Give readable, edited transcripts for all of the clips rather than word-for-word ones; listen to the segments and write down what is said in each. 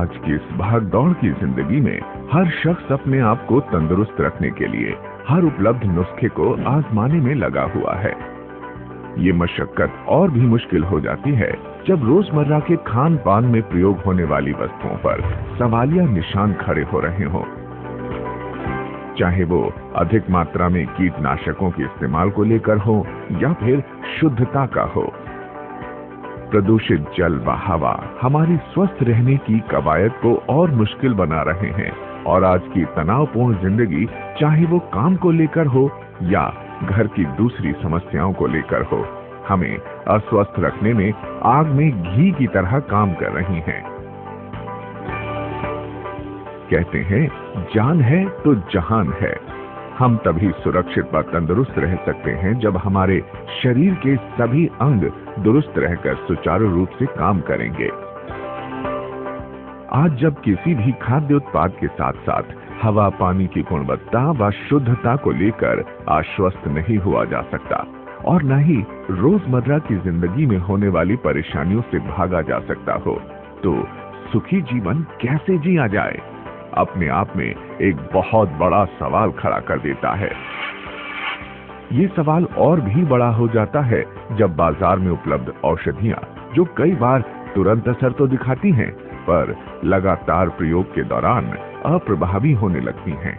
आज की इस भागदौड़ की जिंदगी में हर शख्स अपने आप को तंदुरुस्त रखने के लिए हर उपलब्ध नुस्खे को आजमाने में लगा हुआ है। ये मशक्कत और भी मुश्किल हो जाती है जब रोजमर्रा के खान पान में प्रयोग होने वाली वस्तुओं पर सवालिया निशान खड़े हो रहे हों, चाहे वो अधिक मात्रा में कीटनाशकों के इस्तेमाल को लेकर हो या फिर शुद्धता का हो। प्रदूषित जल व हवा हमारी स्वस्थ रहने की कवायद को और मुश्किल बना रहे हैं और आज की तनावपूर्ण जिंदगी, चाहे वो काम को लेकर हो या घर की दूसरी समस्याओं को लेकर हो, हमें अस्वस्थ रखने में आग में घी की तरह काम कर रही हैं। कहते हैं जान है तो जहान है। हम तभी सुरक्षित व तंदुरुस्त रह सकते हैं जब हमारे शरीर के सभी अंग दुरुस्त रहकर सुचारू रूप से काम करेंगे। आज जब किसी भी खाद्य उत्पाद के साथ साथ हवा पानी की गुणवत्ता व शुद्धता को लेकर आश्वस्त नहीं हुआ जा सकता और न ही रोजमर्रा की जिंदगी में होने वाली परेशानियों से भागा जा सकता हो, तो सुखी जीवन कैसे जिया जाए, अपने आप में एक बहुत बड़ा सवाल खड़ा कर देता है। ये सवाल और भी बड़ा हो जाता है जब बाजार में उपलब्ध औषधियां, जो कई बार तुरंत असर तो दिखाती हैं, पर लगातार प्रयोग के दौरान अप्रभावी होने लगती हैं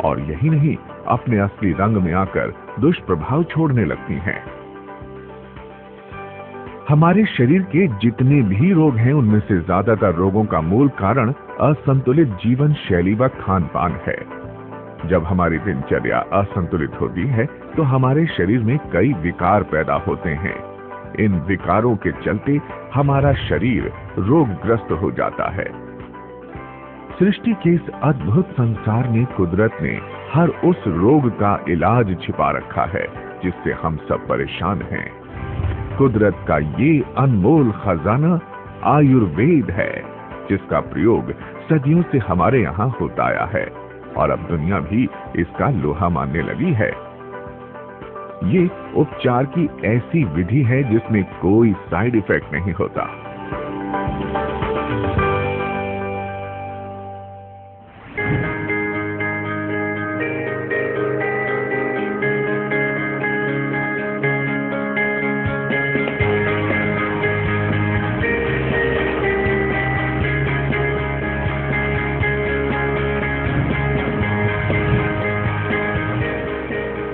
और यही नहीं, अपने असली रंग में आकर दुष्प्रभाव छोड़ने लगती हैं। हमारे शरीर के जितने भी रोग हैं, उनमें से ज्यादातर रोगों का मूल कारण असंतुलित जीवन शैली व खान पान है। जब हमारी दिनचर्या असंतुलित होती है तो हमारे शरीर में कई विकार पैदा होते हैं। इन विकारों के चलते हमारा शरीर रोगग्रस्त हो जाता है। सृष्टि के इस अद्भुत संसार में कुदरत ने हर उस रोग का इलाज छिपा रखा है जिससे हम सब परेशान हैं। कुदरत का ये अनमोल खजाना आयुर्वेद है, जिसका प्रयोग सदियों से हमारे यहाँ होता आया है और अब दुनिया भी इसका लोहा मानने लगी है। ये उपचार की ऐसी विधि है जिसमें कोई साइड इफेक्ट नहीं होता।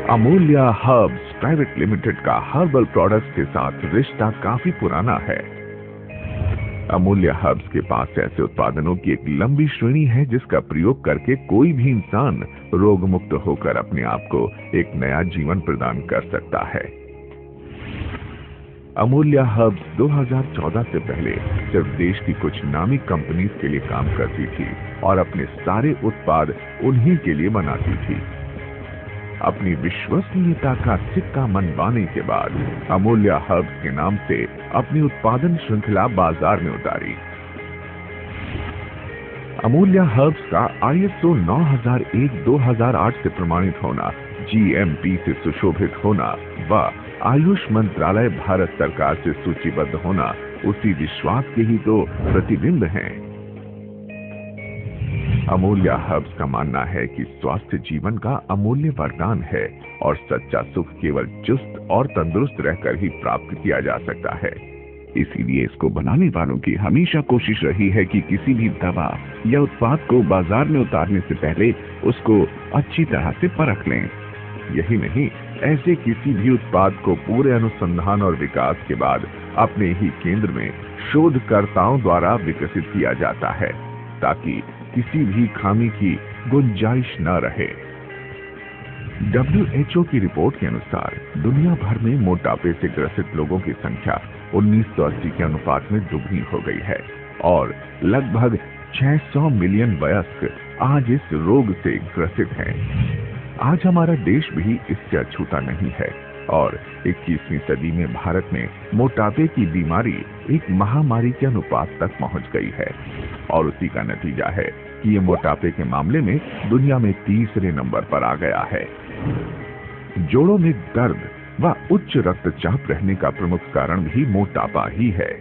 अमूल्य हर्ब्स प्राइवेट लिमिटेड का हर्बल प्रोडक्ट्स के साथ रिश्ता काफी पुराना है। अमूल्य हर्ब्स के पास ऐसे उत्पादनों की एक लंबी श्रेणी है जिसका प्रयोग करके कोई भी इंसान रोग मुक्त होकर अपने आप को एक नया जीवन प्रदान कर सकता है। अमूल्य हर्ब्स 2014 से पहले सिर्फ देश की कुछ नामी कंपनीज के लिए काम करती थी और अपने सारे उत्पाद उन्हीं के लिए बनाती थी। अपनी विश्वसनीयता का सिक्का मनवाने के बाद अमूल्य हर्ब्स के नाम से अपनी उत्पादन श्रृंखला बाजार में उतारी। अमूल्य हर्ब्स का ISO 9001-2008 से प्रमाणित होना, GMP से सुशोभित होना व आयुष मंत्रालय भारत सरकार से सूचीबद्ध होना उसी विश्वास के ही तो प्रतिबिंब हैं। अमूल्य हर्ब्स का मानना है कि स्वास्थ्य जीवन का अमूल्य वरदान है और सच्चा सुख केवल चुस्त और तंदुरुस्त रहकर ही प्राप्त किया जा सकता है। इसीलिए इसको बनाने वालों की हमेशा कोशिश रही है कि किसी भी दवा या उत्पाद को बाजार में उतारने से पहले उसको अच्छी तरह से परख लें। यही नहीं, ऐसे किसी भी उत्पाद को पूरे अनुसंधान और विकास के बाद अपने ही केंद्र में शोधकर्ताओं द्वारा विकसित किया जाता है ताकि किसी भी खामी की गुंजाइश न रहे। WHO की रिपोर्ट के अनुसार दुनिया भर में मोटापे से ग्रसित लोगों की संख्या 1980 के अनुपात में दुगनी हो गई है और लगभग 600 मिलियन वयस्क आज इस रोग से ग्रसित हैं। आज हमारा देश भी इससे अछूता नहीं है और 21वीं सदी में भारत में मोटापे की बीमारी एक महामारी के अनुपात तक पहुंच गई है और उसी का नतीजा है कि ये मोटापे के मामले में दुनिया में तीसरे नंबर पर आ गया है। जोड़ों में दर्द व उच्च रक्तचाप रहने का प्रमुख कारण भी मोटापा ही है।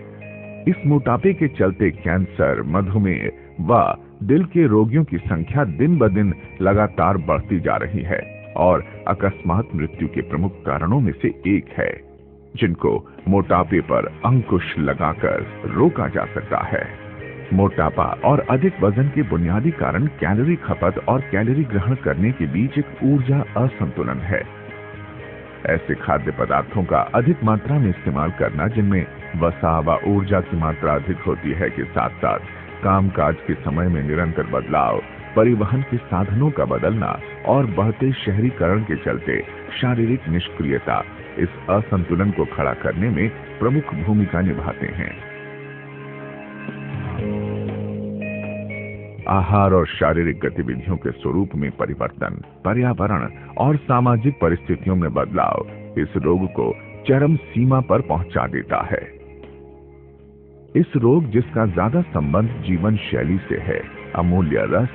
इस मोटापे के चलते कैंसर, मधुमेह व दिल के रोगियों की संख्या दिन ब दिन लगातार बढ़ती जा रही है और अकस्मात मृत्यु के प्रमुख कारणों में से एक है, जिनको मोटापे पर अंकुश लगाकर रोका जा सकता है। मोटापा और अधिक वजन के बुनियादी कारण कैलोरी खपत और कैलोरी ग्रहण करने के बीच एक ऊर्जा असंतुलन है। ऐसे खाद्य पदार्थों का अधिक मात्रा में इस्तेमाल करना जिनमें वसा व ऊर्जा की मात्रा अधिक होती है के साथ साथ कामकाज के समय में निरंतर बदलाव, परिवहन के साधनों का बदलना और बढ़ते शहरीकरण के चलते शारीरिक निष्क्रियता इस असंतुलन को खड़ा करने में प्रमुख भूमिका निभाते हैं। आहार और शारीरिक गतिविधियों के स्वरूप में परिवर्तन, पर्यावरण और सामाजिक परिस्थितियों में बदलाव इस रोग को चरम सीमा पर पहुंचा देता है। इस रोग जिसका ज्यादा संबंध जीवन शैली से है, अमूल्य रस,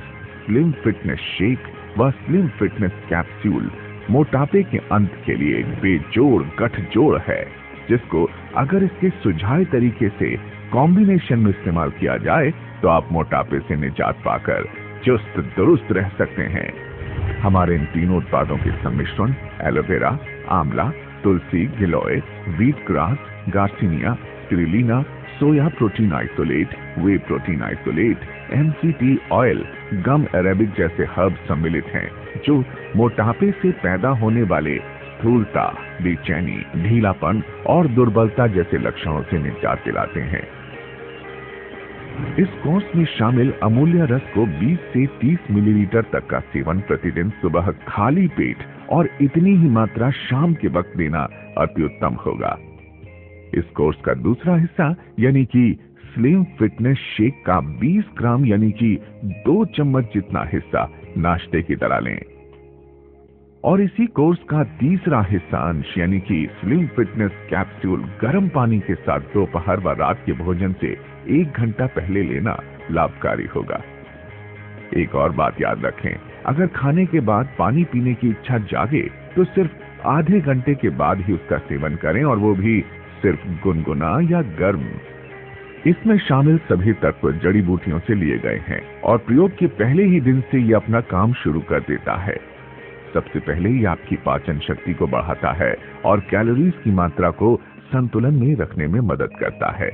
स्लिम फिटनेस शेक व स्लिम फिटनेस कैप्सूल मोटापे के अंत के लिए एक बेजोड़ गठजोड़ है, जिसको अगर इसके सुझाए तरीके से कॉम्बिनेशन में इस्तेमाल किया जाए तो आप मोटापे से निजात पाकर चुस्त दुरुस्त रह सकते हैं। हमारे इन तीनों उत्पादों के सम्मिश्रण एलोवेरा, आंवला, तुलसी, गिलोय, wheat grass, garcinia, spirulina, soya protein isolate, whey protein isolate, MCT oil, gum arabic जैसे हर्ब सम्मिलित हैं, जो मोटापे से पैदा होने वाले स्थूलता, बेचैनी, ढीलापन और दुर्बलता जैसे लक्षणों से निजात दिलाते हैं। इस कोर्स में शामिल अमूल्य रस को 20 से 30 मिलीलीटर तक का सेवन प्रतिदिन सुबह खाली पेट और इतनी ही मात्रा शाम के वक्त देना अति उत्तम होगा। इस कोर्स का दूसरा हिस्सा यानी कि स्लिम फिटनेस शेक का 20 ग्राम यानी कि 2 चम्मच जितना हिस्सा नाश्ते की तरह लें और इसी कोर्स का तीसरा हिस्सा अंश यानी कि स्लिम फिटनेस कैप्सूल गर्म पानी के साथ दोपहर व रात के भोजन से 1 घंटा पहले लेना लाभकारी होगा। एक और बात याद रखें, अगर खाने के बाद पानी पीने की इच्छा जागे तो सिर्फ आधे घंटे के बाद ही उसका सेवन करें और वो भी सिर्फ गुनगुना या गर्म। इसमें शामिल सभी तत्व जड़ी बूटियों से लिए गए हैं और प्रयोग के पहले ही दिन से ये अपना काम शुरू कर देता है। सबसे पहले ये आपकी पाचन शक्ति को बढ़ाता है और कैलोरीज की मात्रा को संतुलन में रखने में मदद करता है,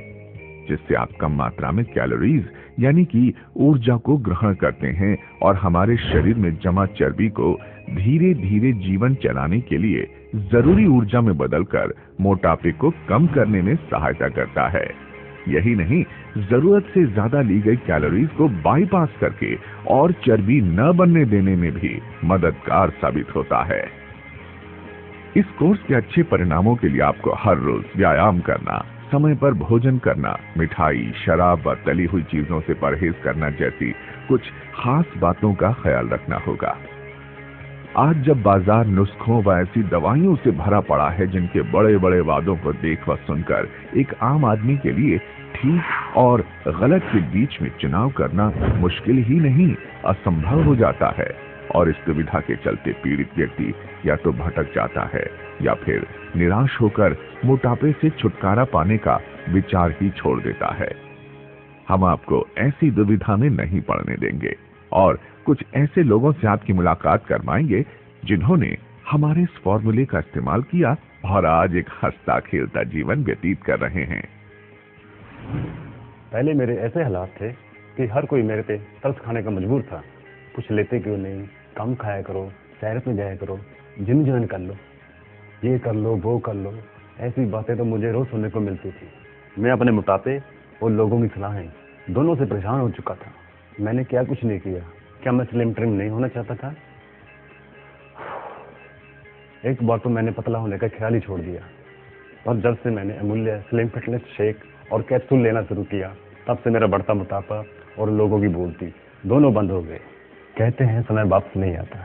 जिससे आप कम मात्रा में कैलोरीज यानी कि ऊर्जा को ग्रहण करते हैं और हमारे शरीर में जमा चर्बी को धीरे धीरे जीवन चलाने के लिए जरूरी ऊर्जा में बदलकर मोटापे को कम करने में सहायता करता है। यही नहीं, जरूरत से ज्यादा ली गई कैलोरीज को बाईपास करके और चर्बी न बनने देने में भी मददगार साबित होता है। इस कोर्स के अच्छे परिणामों के लिए आपको हर रोज व्यायाम करना, समय पर भोजन करना, मिठाई, शराब व तली हुई चीजों से परहेज करना जैसी कुछ खास बातों का ख्याल रखना होगा। आज जब बाजार नुस्खों व ऐसी दवाइयों से भरा पड़ा है जिनके बड़े बड़े वादों को देख व सुनकर एक आम आदमी के लिए ठीक और गलत के बीच में चुनाव करना मुश्किल ही नहीं असंभव हो जाता है और इस दुविधा के चलते पीड़ित व्यक्ति या तो भटक जाता है या फिर निराश होकर मोटापे से छुटकारा पाने का विचार ही छोड़ देता है। हम आपको ऐसी दुविधा में नहीं पड़ने देंगे और कुछ ऐसे लोगों से आपकी मुलाकात करवाएंगे जिन्होंने हमारे इस फॉर्मूले का इस्तेमाल किया और आज एक हंसता खेलता जीवन व्यतीत कर रहे हैं। पहले मेरे ऐसे हालात थे कि हर कोई मेरे पे तरस खाने का मजबूर था। कुछ लेते क्यों नहीं, कम खाया करो, सैर में जाया करो, जिम ज्वाइन कर लो, ये कर लो, वो कर लो, ऐसी बातें तो मुझे रोज सुनने को मिलती थी। मैं अपने मोटापे और लोगों की सलाहें दोनों से परेशान हो चुका था। मैंने क्या कुछ नहीं किया। क्या मैं स्लिम ट्रिम नहीं होना चाहता था? एक बार तो मैंने पतला होने का ख्याल ही छोड़ दिया और जब से मैंने अमूल्य स्लिम फिटनेस शेक और कैप्सूल लेना शुरू किया तब से मेरा बढ़ता मोटापा और लोगों की बोलती दोनों बंद हो गए। कहते हैं समय वापस नहीं आता,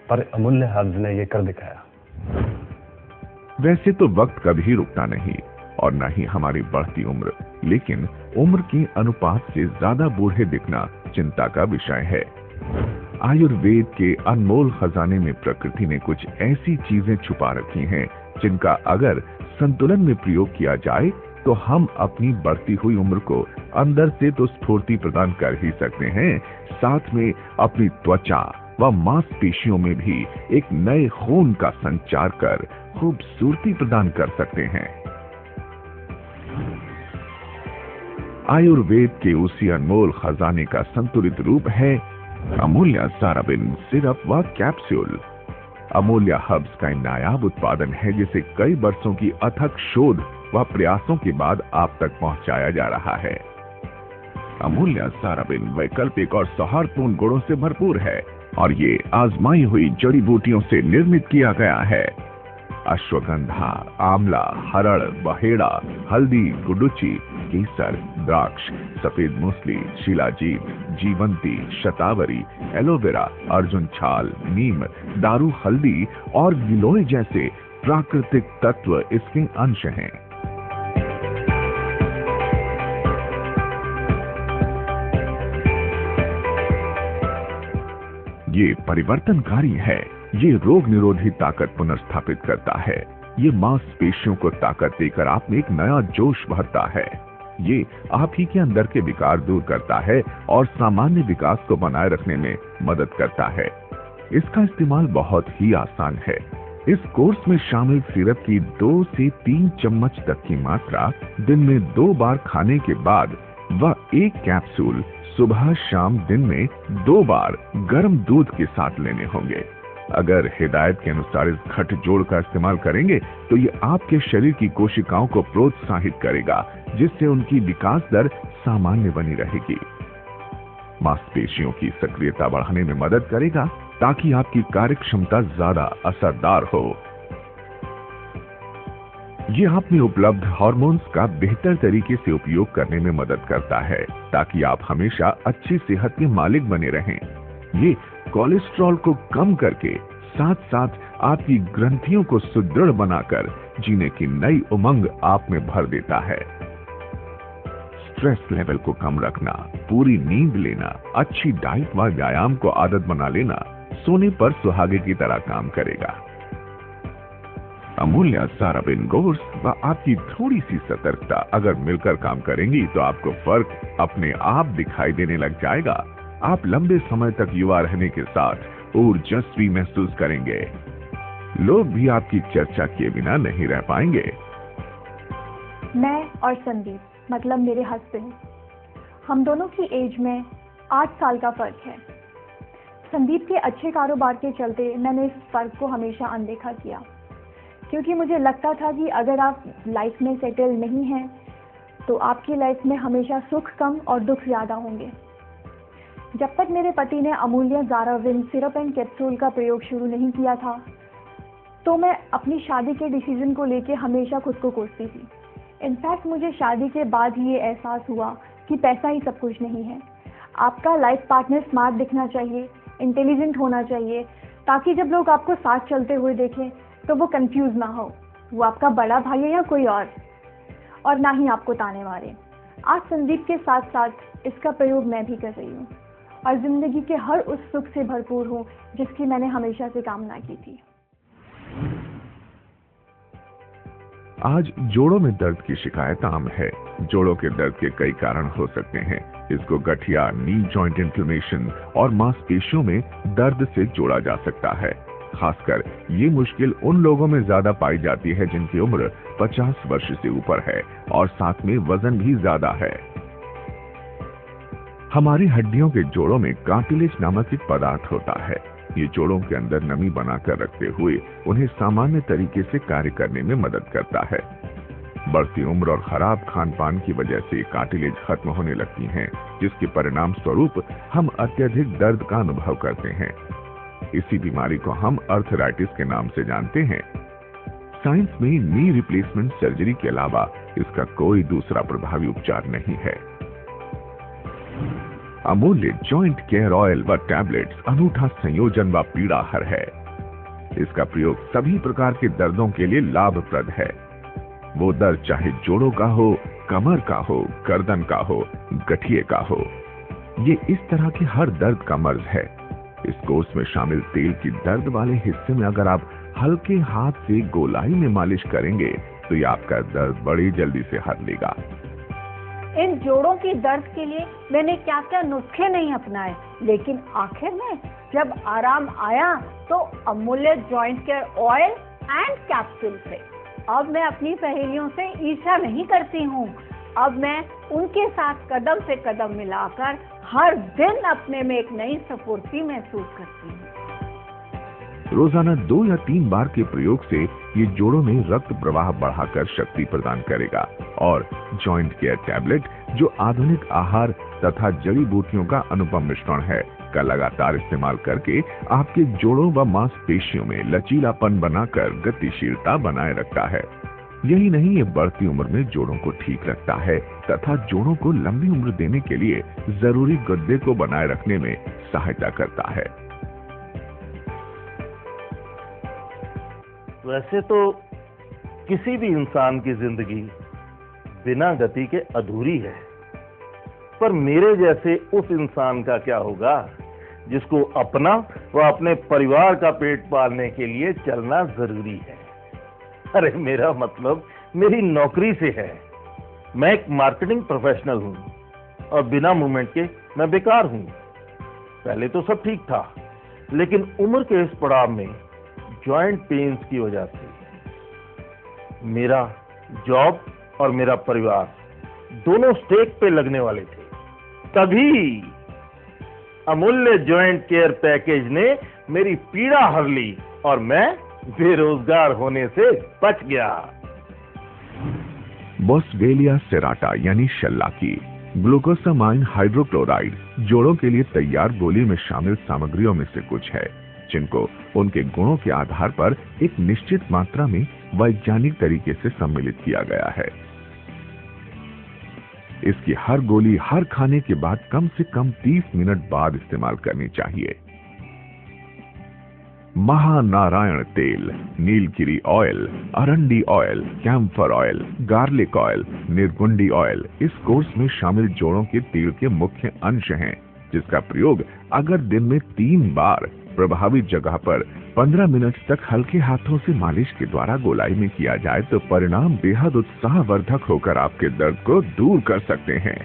पर अमूल्य हर्ब्स ने ये कर दिखाया। वैसे तो वक्त कभी रुकता नहीं और न ही हमारी बढ़ती उम्र, लेकिन उम्र के अनुपात से ज्यादा बूढ़े दिखना चिंता का विषय है। आयुर्वेद के अनमोल खजाने में प्रकृति ने कुछ ऐसी चीजें छुपा रखी हैं जिनका अगर संतुलन में प्रयोग किया जाए तो हम अपनी बढ़ती हुई उम्र को अंदर से तो स्फूर्ति प्रदान कर ही सकते हैं, साथ में अपनी त्वचा व मांसपेशियों में भी एक नए खून का संचार कर खूबसूरती प्रदान कर सकते हैं। आयुर्वेद के उसी अनमोल खजाने का संतुलित रूप है अमूल्या ज़ाराबिन सिरप व कैप्सूल। अमूल्या हर्ब्स का नायाब उत्पादन है जिसे कई वर्षों की अथक शोध व प्रयासों के बाद आप तक पहुंचाया जा रहा है। अमूल्या ज़ाराबिन वैकल्पिक और सौहार्दपूर्ण गुणों से भरपूर है और ये आजमाई हुई जड़ी बूटियों से निर्मित किया गया है। अश्वगंधा, आंवला, हरड़, बहेड़ा, हल्दी, गुडुचि, केसर, द्राक्ष, सफेद मूसली, शिलाजीत, जीवंती, शतावरी, एलोवेरा, अर्जुन छाल, नीम, दारू हल्दी और गिलोय जैसे प्राकृतिक तत्व इसके अंश हैं। ये परिवर्तनकारी है। ये रोग निरोधी ताकत पुनर्स्थापित करता है। ये मांसपेशियों को ताकत देकर आप में एक नया जोश भरता है। ये आप ही के अंदर के विकार दूर करता है और सामान्य विकास को बनाए रखने में मदद करता है। इसका इस्तेमाल बहुत ही आसान है। इस कोर्स में शामिल सिरप की 2 से 3 चम्मच तक की मात्रा दिन में 2 बार खाने के बाद व 1 कैप्सूल सुबह शाम दिन में 2 बार गर्म दूध के साथ लेने होंगे। अगर हिदायत के अनुसार इस घट जोड़ का इस्तेमाल करेंगे तो ये आपके शरीर की कोशिकाओं को प्रोत्साहित करेगा, जिससे उनकी विकास दर सामान्य बनी रहेगी। मांसपेशियों की सक्रियता बढ़ाने में मदद करेगा ताकि आपकी कार्य क्षमता ज्यादा असरदार हो। ये आप में उपलब्ध हार्मोन्स का बेहतर तरीके से उपयोग करने में मदद करता है ताकि आप हमेशा अच्छी सेहत के मालिक बने रहें। ये कोलेस्ट्रॉल को कम करके साथ साथ आपकी ग्रंथियों को सुदृढ़ बनाकर जीने की नई उमंग आप में भर देता है। स्ट्रेस लेवल को कम रखना, पूरी नींद लेना, अच्छी डाइट व व्यायाम को आदत बना लेना सोने पर सुहागे की तरह काम करेगा। अमूल्या ज़ाराबिन कोर्स व आपकी थोड़ी सी सतर्कता अगर मिलकर काम करेंगी तो आपको फर्क अपने आप दिखाई देने लग जाएगा। आप लंबे समय तक युवा रहने के साथ ऊर्जस्वी महसूस करेंगे। लोग भी आपकी चर्चा किए बिना नहीं रह पाएंगे। मैं और संदीप, मतलब मेरे हस्बैंड, हम दोनों की एज में 8 साल का फर्क है। संदीप के अच्छे कारोबार के चलते मैंने इस फर्क को हमेशा अनदेखा किया, क्योंकि मुझे लगता था कि अगर आप लाइफ में सेटल नहीं हैं तो आपकी लाइफ में हमेशा सुख कम और दुख ज़्यादा होंगे। जब तक मेरे पति ने अमूल्या ज़ाराबिन सिरप एंड कैप्सूल का प्रयोग शुरू नहीं किया था तो मैं अपनी शादी के डिसीजन को लेके हमेशा खुद को कोसती थी। इनफैक्ट मुझे शादी के बाद ही ये एहसास हुआ कि पैसा ही सब कुछ नहीं है। आपका लाइफ पार्टनर स्मार्ट दिखना चाहिए, इंटेलिजेंट होना चाहिए, ताकि जब लोग आपको साथ चलते हुए देखें तो वो कंफ्यूज ना हो, वो आपका बड़ा भाई है या कोई और ना ही आपको ताने मारे। आज संदीप के साथ साथ इसका प्रयोग मैं भी कर रही हूँ और जिंदगी के हर उस सुख से भरपूर हूँ जिसकी मैंने हमेशा से कामना की थी। आज जोड़ों में दर्द की शिकायत आम है। जोड़ों के दर्द के कई कारण हो सकते हैं। इसको गठिया, नी जॉइंट इन्फ्लेमेशन और मांसपेशियों में दर्द से जोड़ा जा सकता है। खासकर ये मुश्किल उन लोगों में ज्यादा पाई जाती है जिनकी उम्र 50 वर्ष से ऊपर है और साथ में वजन भी ज्यादा है। हमारी हड्डियों के जोड़ों में कार्टिलेज नामक एक पदार्थ होता है। ये जोड़ों के अंदर नमी बनाकर रखते हुए उन्हें सामान्य तरीके से कार्य करने में मदद करता है। बढ़ती उम्र और खराब खान पान की वजह से कार्टिलेज खत्म होने लगती हैं, जिसके परिणाम स्वरूप हम अत्यधिक दर्द का अनुभव करते हैं। इसी बीमारी को हम अर्थराइटिस के नाम से जानते हैं। साइंस में नी रिप्लेसमेंट सर्जरी के अलावा इसका कोई दूसरा प्रभावी उपचार नहीं है। अमूल्य जॉइंट केयर ऑयल व टैबलेट्स अनूठा संयोजन व पीड़ाहर है। इसका प्रयोग सभी प्रकार के दर्दों के लिए लाभप्रद है। वो दर्द चाहे जोड़ों का हो, कमर का हो, गर्दन का हो, गठिए का हो, ये इस तरह के हर दर्द का मर्ज है। इस कोर्स में शामिल तेल की दर्द वाले हिस्से में अगर आप हल्के हाथ से गोलाई में मालिश करेंगे तो ये आपका दर्द बड़ी जल्दी से हर लेगा। इन जोड़ों की दर्द के लिए मैंने क्या क्या नुस्खे नहीं अपनाए, लेकिन आखिर में जब आराम आया तो अमूल्य joint care oil and capsule से। अब मैं अपनी सहेलियों से ईर्ष्या नहीं करती हूँ। अब मैं उनके साथ कदम से कदम मिलाकर हर दिन अपने में एक नई स्फूर्ति महसूस करती हूँ। रोजाना 2 या 3 बार के प्रयोग से ये जोड़ों में रक्त प्रवाह बढ़ाकर शक्ति प्रदान करेगा और जॉइंट केयर टैबलेट, जो आधुनिक आहार तथा जड़ी बूटियों का अनुपम मिश्रण है, का लगातार इस्तेमाल करके आपके जोड़ों व मांसपेशियों में लचीलापन बनाकर गतिशीलता बनाए रखता है। यही नहीं, ये बढ़ती उम्र में जोड़ों को ठीक रखता है तथा जोड़ों को लंबी उम्र देने के लिए जरूरी गुर्दे को बनाए रखने में सहायता करता है। वैसे तो किसी भी इंसान की जिंदगी बिना गति के अधूरी है, पर मेरे जैसे उस इंसान का क्या होगा जिसको अपना व अपने परिवार का पेट पालने के लिए चलना जरूरी है। अरे मेरा मतलब मेरी नौकरी से है। मैं एक मार्केटिंग प्रोफेशनल हूं और बिना मूवमेंट के मैं बेकार हूं। पहले तो सब ठीक था, लेकिन उम्र के इस पड़ाव में जॉइंट पेन्स की वजह से मेरा जॉब और मेरा परिवार दोनों स्टेक पे लगने वाले थे। तभी अमूल्य जॉइंट केयर पैकेज ने मेरी पीड़ा हर ली और मैं बेरोजगार होने से बच गया। बॉसवेलिया सेराटा यानी शल्लाकी ग्लूकोसामाइन हाइड्रोक्लोराइड जोड़ों के लिए तैयार गोली में शामिल सामग्रियों में से कुछ है, जिनको उनके गुणों के आधार पर एक निश्चित मात्रा में वैज्ञानिक तरीके से सम्मिलित किया गया है। इसकी हर गोली हर खाने के बाद कम से कम 30 मिनट बाद इस्तेमाल करनी चाहिए। महानारायण तेल, नीलगिरी ऑयल, अरंडी oil, camphor oil, garlic oil, निर्गुंडी ऑयल इस कोर्स में शामिल जोड़ों के तेल के मुख्य अंश हैं, जिसका प्रयोग अगर दिन में 3 बार प्रभावित जगह पर 15 मिनट तक हल्के हाथों से मालिश के द्वारा गोलाई में किया जाए तो परिणाम बेहद उत्साहवर्धक होकर आपके दर्द को दूर कर सकते हैं।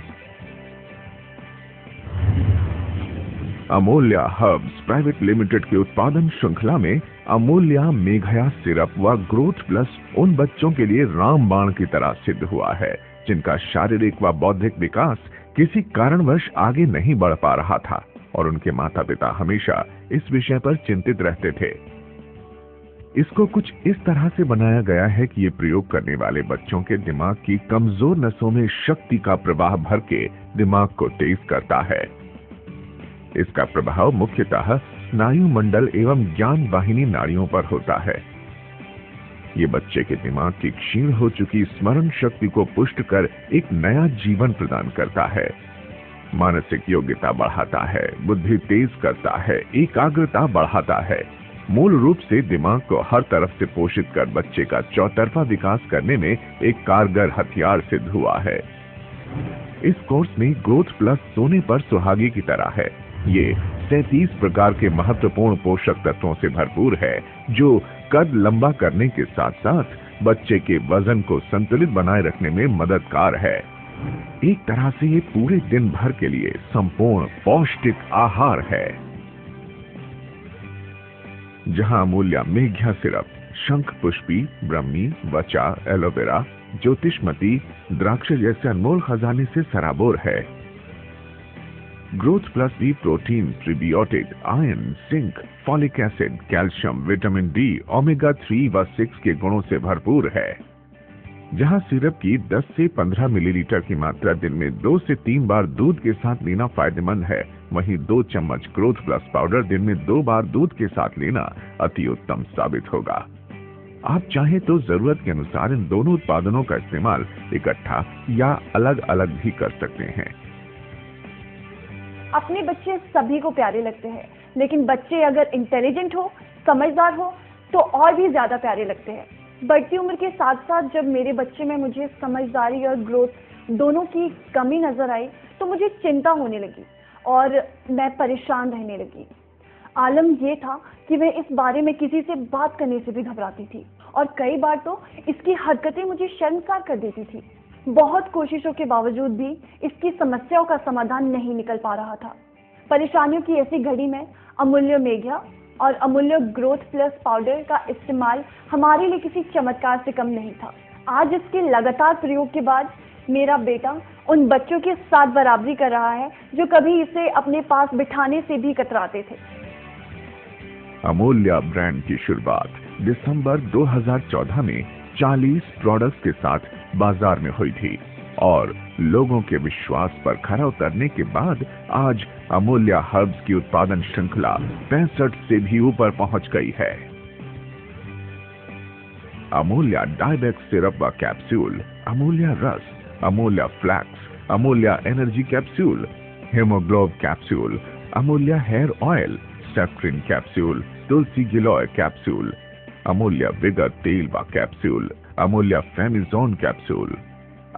अमूल्या हर्ब्स प्राइवेट लिमिटेड के उत्पादन श्रृंखला में अमूल्या मेघया सिरप व ग्रोथ प्लस उन बच्चों के लिए रामबाण की तरह सिद्ध हुआ है जिनका शारीरिक व बौद्धिक विकास किसी कारणवश आगे नहीं बढ़ पा रहा था और उनके माता पिता हमेशा इस विषय पर चिंतित रहते थे। इसको कुछ इस तरह से बनाया गया है कि ये प्रयोग करने वाले बच्चों के दिमाग की कमजोर नसों में शक्ति का प्रवाह भर के दिमाग को तेज करता है। इसका प्रभाव मुख्यतः स्नायु मंडल एवं ज्ञान वाहिनी नाड़ियों पर होता है। ये बच्चे के दिमाग की क्षीण हो चुकी स्मरण शक्ति को पुष्ट कर एक नया जीवन प्रदान करता है, मानसिक योग्यता बढ़ाता है, बुद्धि तेज करता है, एकाग्रता बढ़ाता है। मूल रूप से दिमाग को हर तरफ से पोषित कर बच्चे का चौतरफा विकास करने में एक कारगर हथियार सिद्ध हुआ है। इस कोर्स में ग्रोथ प्लस सोने पर सुहागी की तरह है। ये 37 प्रकार के महत्वपूर्ण पोषक तत्वों से भरपूर है, जो कद लंबा करने के साथ साथ बच्चे के वजन को संतुलित बनाए रखने में मददगार है। एक तरह से ये पूरे दिन भर के लिए संपूर्ण पौष्टिक आहार है। जहां अमूल्या मेघया सिरप शंख पुष्पी, ब्रह्मी, वचा, एलोवेरा, ज्योतिषमती, द्राक्ष जैसे अनमोल खजाने से सराबोर है। Growth plus B protein, prebiotic, iron, zinc, folic acid, calcium, vitamin D, omega 3 व 6 के गुणों से भरपूर है। जहां सिरप की 10 से 15 मिलीलीटर की मात्रा दिन में 2 से 3 बार दूध के साथ लेना फायदेमंद है, वहीं 2 चम्मच ग्रोथ प्लस पाउडर दिन में 2 बार दूध के साथ लेना अति उत्तम साबित होगा। आप चाहें तो जरूरत के अनुसार इन दोनों उत्पादनों का इस्तेमाल इकट्ठा या अलग अलग भी कर सकते हैं। अपने बच्चे सभी को प्यारे लगते हैं, लेकिन बच्चे अगर इंटेलिजेंट हो, समझदार हो, तो और भी ज्यादा प्यारे लगते हैं। बढ़ती उम्र के साथ साथ जब मेरे बच्चे में मुझे समझदारी और ग्रोथ दोनों की कमी नजर आई तो मुझे चिंता होने लगी और मैं परेशान रहने लगी। आलम ये था कि मैं इस बारे में किसी से बात करने से भी घबराती थी और कई बार तो इसकी हरकतें मुझे शर्मसार कर देती थी। बहुत कोशिशों के बावजूद भी इसकी समस्याओं का समाधान नहीं निकल पा रहा था। परेशानियों की ऐसी घड़ी में अमूल्य मेघा और अमूल्य ग्रोथ प्लस पाउडर का इस्तेमाल हमारे लिए किसी चमत्कार से कम नहीं था। आज इसके लगातार प्रयोग के बाद मेरा बेटा उन बच्चों के साथ बराबरी कर रहा है जो कभी इसे अपने पास बिठाने से भी कतराते थे। अमूल्य ब्रांड की शुरुआत दिसंबर 2014 में 40 प्रोडक्ट्स के साथ बाजार में हुई थी और लोगों के विश्वास पर खरा उतरने के बाद आज अमूल्य हर्ब्स की उत्पादन श्रृंखला 65 से भी ऊपर पहुंच गई है। अमूल्य डायबेक्स सिरप व कैप्सूल, अमूल्य रस, Amulya flax, Amulya energy capsule, hemoglob capsule, Amulya hair oil, ceftrin capsule, तुलसी गिलोय कैप्सूल, अमूल्य विगर तेल व capsule, Amulya Femizone capsule,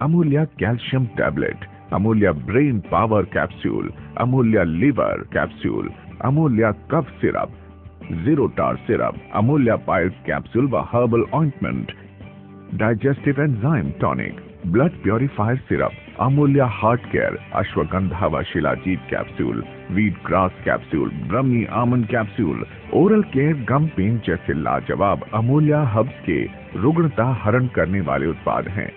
Amulya calcium tablet, Amulya brain power capsule, Amulya liver capsule, Amulya cough syrup, zero tar syrup, Amulya piles capsule व herbal ointment, digestive enzyme tonic, blood purifier syrup, Amulya heart care, अश्वगंधा व शिलाजीत capsule, wheat grass capsule, ब्रह्मी almond capsule, oral care gum pain जैसे लाजवाब अमूल्य herbs के रुग्णता हरण करने वाले उत्पाद हैं।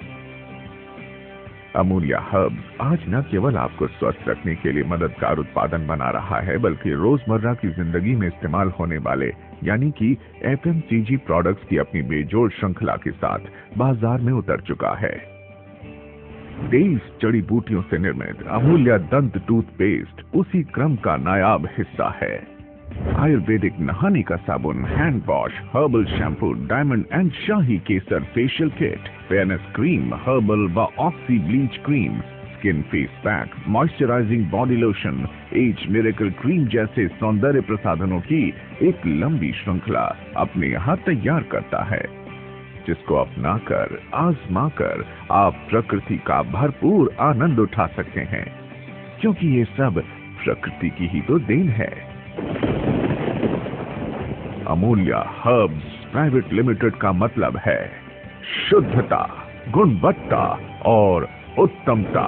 अमूल्य हर्ब्स आज न केवल आपको स्वस्थ रखने के लिए मददगार उत्पादन बना रहा है बल्कि रोजमर्रा की जिंदगी में इस्तेमाल होने वाले यानी कि FMCG प्रोडक्ट्स की अपनी बेजोड़ श्रृंखला के साथ बाजार में उतर चुका है। 23 जड़ी बूटियों से निर्मित अमूल्य दंत टूथपेस्ट उसी क्रम का नायाब हिस्सा है। आयुर्वेदिक नहाने का साबुन, hand wash, herbal shampoo, diamond and शाही केसर facial kit, fairness cream, herbal व oxy bleach cream, skin face pack, moisturising body lotion, age miracle cream जैसे सौंदर्य प्रसाधनों की एक लंबी श्रृंखला अपने यहाँ तैयार करता है, जिसको अपनाकर आजमा कर आप प्रकृति का भरपूर आनंद उठा सकते हैं, क्योंकि ये सब प्रकृति की ही तो देन है। अमूल्य हर्ब्स प्राइवेट लिमिटेड का मतलब है शुद्धता, गुणवत्ता और उत्तमता।